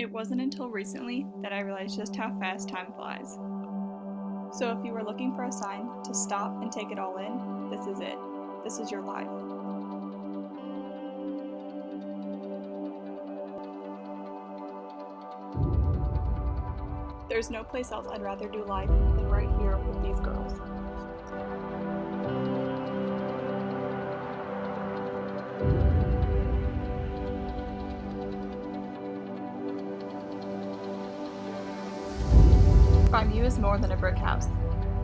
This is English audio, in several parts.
It wasn't until recently that I realized just how fast time flies. So if you were looking for a sign to stop and take it all in, this is it. This is your life. There's no place else I'd rather do life than right here with these girls. Phi Mu is more than a brick house.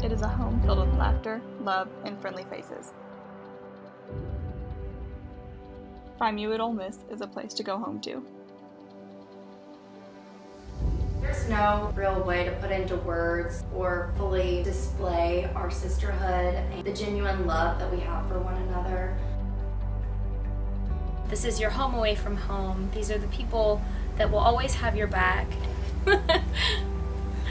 It is a home filled with laughter, love, and friendly faces. Phi Mu at Ole Miss is a place to go home to. There's no real way to put into words or fully display our sisterhood and the genuine love that we have for one another. This is your home away from home. These are the people that will always have your back.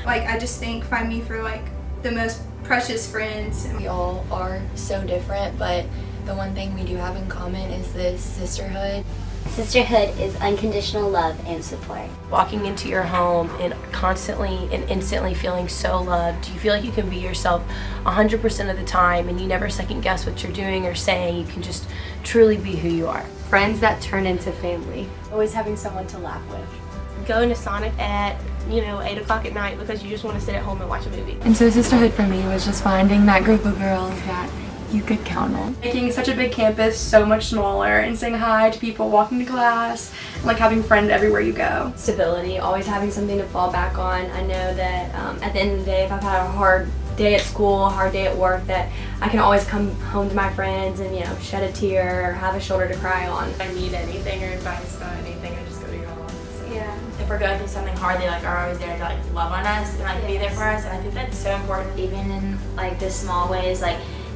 I just thank Phi Mu for the most precious friends. We all are so different, but the one thing we do have in common is this sisterhood. Sisterhood is unconditional love and support. Walking into your home and constantly and instantly feeling so loved. You feel like you can be yourself 100% of the time and you never second guess what you're doing or saying. You can just truly be who you are. Friends that turn into family. Always having someone to laugh with. Going to Sonic at 8 o'clock at night because you just want to sit at home and watch a movie. And so sisterhood for me was just finding that group of girls that you could count on. Making such a big campus so much smaller and saying hi to people walking to class and having friends everywhere you go. Stability, always having something to fall back on. I know that at the end of the day, if I've had a hard day at school, a hard day at work, that I can always come home to my friends and shed a tear or have a shoulder to cry on. If I need anything or advice about anything, I just go to y'all. So. Yeah. If we're going through something hard, they are always there to love on us and be there for us, and I think that's so important. Even in the small ways,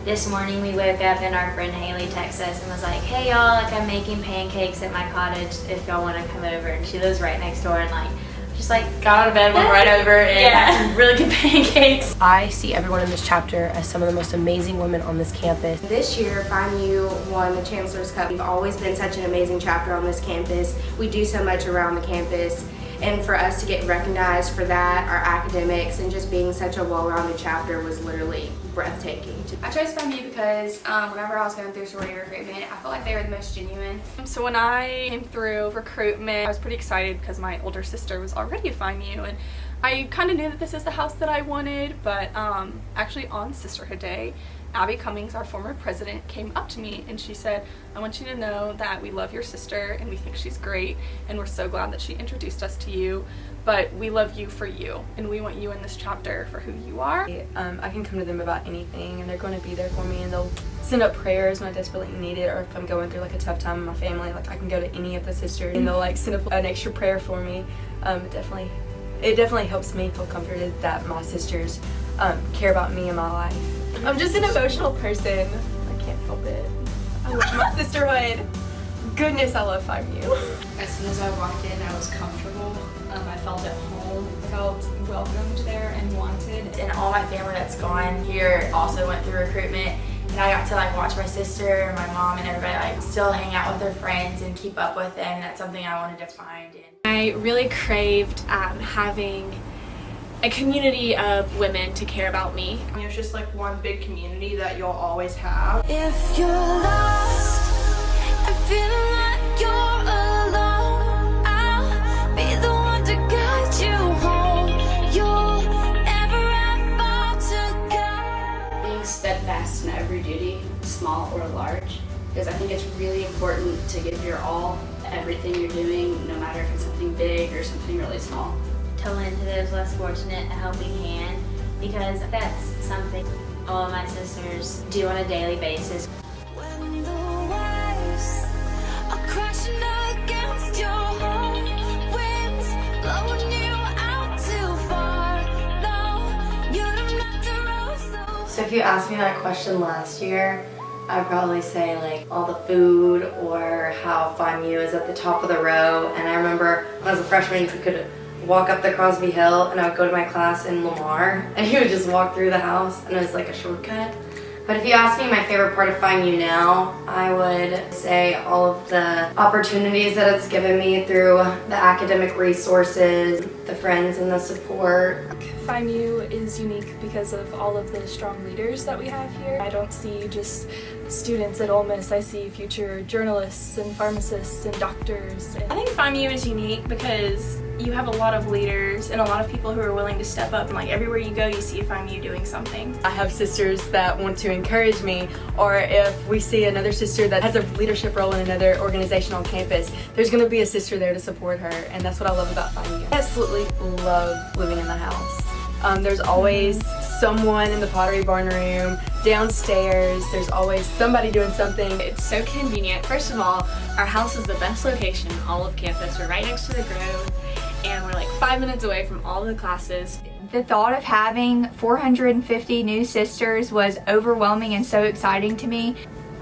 this morning we woke up and our friend Haley texted us and was like, "Hey y'all, I'm making pancakes at my cottage if y'all want to come over." And she lives right next door and just got out of bed, went right over and had some really good pancakes. I see everyone in this chapter as some of the most amazing women on this campus. This year, Phi Mu won the Chancellor's Cup. We've always been such an amazing chapter on this campus. We do so much around the campus. And for us to get recognized for that, our academics, and just being such a well-rounded chapter was literally breathtaking. I chose Phi Mu because whenever I was going through sorority recruitment, I felt like they were the most genuine. So when I came through recruitment, I was pretty excited because my older sister was already a Phi Mu, and I kind of knew that this is the house that I wanted, but actually on Sisterhood Day, Abby Cummings, our former president, came up to me and she said, "I want you to know that we love your sister and we think she's great and we're so glad that she introduced us to you, but we love you for you and we want you in this chapter for who you are." I can come to them about anything and they're going to be there for me, and they'll send up prayers when I desperately need it, or if I'm going through a tough time in my family, I can go to any of the sisters and they'll send up an extra prayer for me. It definitely helps me feel comforted that my sisters care about me and my life. I'm just an emotional person. I can't help it. I love my sisterhood. Goodness, I love Phi Mu. As soon as I walked in, I was comfortable. I felt at home, felt welcomed there and wanted. And all my family that's gone here also went through recruitment, and I got to watch my sister and my mom and everybody still hang out with their friends and keep up with them, and that's something I wanted to find. I really craved having a community of women to care about me. It's just one big community that you'll always have. If you're lost and feeling like you're alone, I'll be the one to guide you home. You'll never have far to go. Being steadfast in every duty, small or large, because I think it's really important to give your all, everything you're doing, no matter if it's something big or something really small. To lend to those less fortunate a helping hand, because that's something all of my sisters do on a daily basis. When the waves are crashing against your home, winds blowing you out too far, no, you don't have to roll So if you asked me that question last year, I'd probably say all the food or how Phi Mu is at the top of the row. And I remember when I was a freshman, you could walk up the Crosby Hill and I would go to my class in Lamar and he would just walk through the house and it was a shortcut. But if you ask me my favorite part of Phi Mu now, I would say all of the opportunities that it's given me through the academic resources, the friends and the support. Phi Mu is unique because of all of the strong leaders that we have here. I don't see just students at Ole Miss, I see future journalists and pharmacists and doctors. I think Phi Mu is unique because you have a lot of leaders and a lot of people who are willing to step up, and like everywhere you go you see a Phi Mu doing something. I have sisters that want to encourage me, or if we see another sister that has a leadership role in another organization on campus, there's going to be a sister there to support her, and that's what I love about Phi Mu. I absolutely love living in the house. There's always someone in the Pottery Barn room, downstairs, there's always somebody doing something. It's so convenient. First of all, our house is the best location in all of campus. We're right next to the Grove, and we're like 5 minutes away from all the classes. The thought of having 450 new sisters was overwhelming and so exciting to me.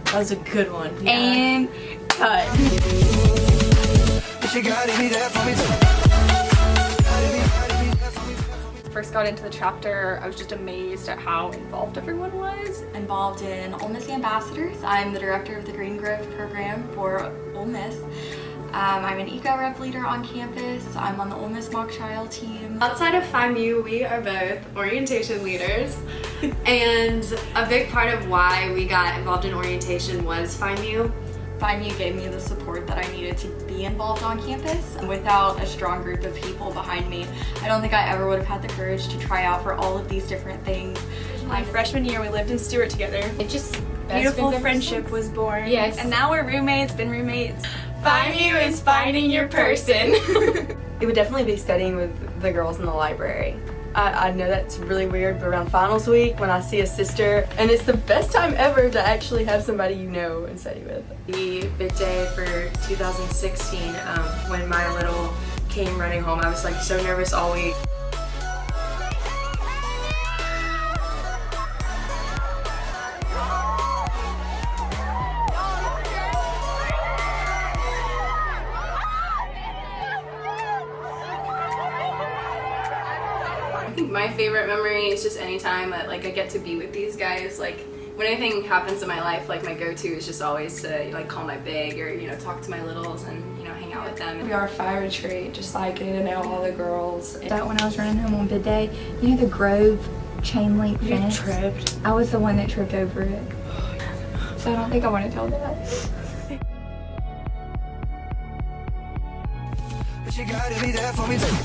That was a good one. Yeah. And cut. First got into the chapter, I was just amazed at how involved everyone was. Involved in Ole Miss Ambassadors. I'm the director of the Green Grove program for Ole Miss. I'm an eco-rep leader on campus. I'm on the Ole Miss Mock Trial team. Outside of Phi Mu, we are both orientation leaders. And a big part of why we got involved in orientation was Phi Mu. Phi Mu gave me the support that I needed to be involved on campus. Without a strong group of people behind me, I don't think I ever would have had the courage to try out for all of these different things. My freshman year, we lived in Stewart together. It just beautiful friendship was born. Yes. And now we're roommates, been roommates. Phi Mu is finding your person. It would definitely be studying with the girls in the library. I know that's really weird, but around finals week when I see a sister, and it's the best time ever to actually have somebody you know and study with. The big day for 2016, when my little came running home, I was like so nervous all week. I think my favorite memory is just anytime that I get to be with these guys. When anything happens in my life, my go-to is just always to call my big or talk to my littles and hang out with them. We are Phi retreat, just getting to know all the girls. That when I was running home on bid day, you know the Grove chain link fence? You tripped. I was the one that tripped over it. So I don't think I want to tell that. But you gotta be there for me too.